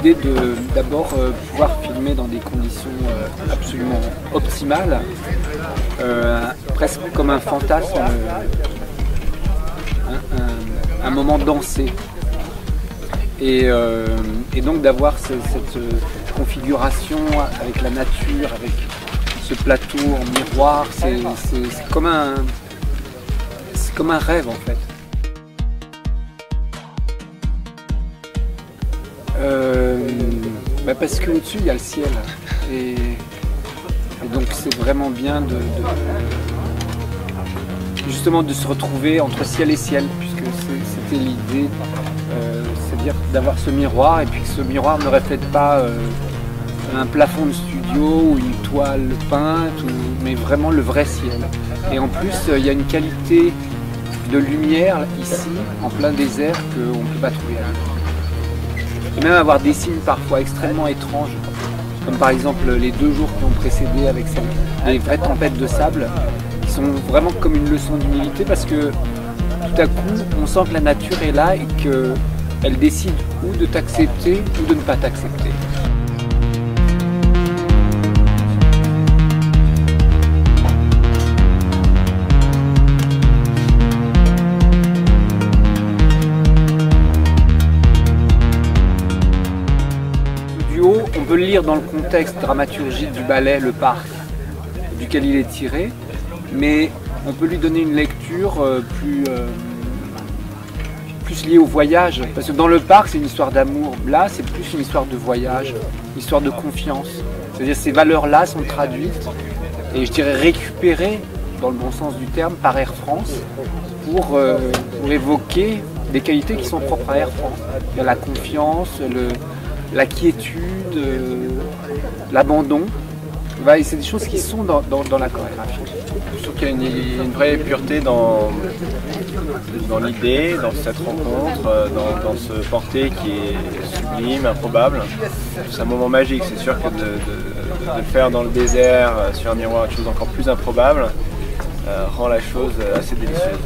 l'idée de d'abord pouvoir filmer dans des conditions absolument optimales, presque comme un fantasme, un moment dansé. Et donc d'avoir cette configuration avec la nature, avec ce plateau en miroir, c'est comme un rêve en fait. Parce qu'au-dessus il y a le ciel et donc c'est vraiment bien justement de se retrouver entre ciel et ciel, puisque c'était l'idée, c'est-à-dire d'avoir ce miroir et puis que ce miroir ne reflète pas un plafond de studio ou une toile peinte, mais vraiment le vrai ciel. Et en plus il y a une qualité de lumière ici en plein désert qu'on ne peut pas trouver ailleurs. Et même avoir des signes parfois extrêmement étranges, comme par exemple les 2 jours qui ont précédé avec des vraies tempêtes de sable, qui sont vraiment comme une leçon d'humilité, parce que tout à coup on sent que la nature est là et qu'elle décide ou de t'accepter ou de ne pas t'accepter. On peut le lire dans le contexte dramaturgique du ballet Le Parc, duquel il est tiré, mais on peut lui donner une lecture plus liée au voyage. Parce que dans Le Parc, c'est une histoire d'amour. Là, c'est plus une histoire de voyage, une histoire de confiance. C'est-à-dire ces valeurs-là sont traduites et je dirais récupérées, dans le bon sens du terme, par Air France pour évoquer des qualités qui sont propres à Air France. Il y a la confiance, la quiétude, l'abandon. C'est des choses qui sont dans la chorégraphie. Je trouve qu'il y a une vraie pureté dans l'idée, dans cette rencontre, dans ce porté qui est sublime, improbable. C'est un moment magique, c'est sûr que de le faire dans le désert, sur un miroir, une chose encore plus improbable, rend la chose assez délicieuse.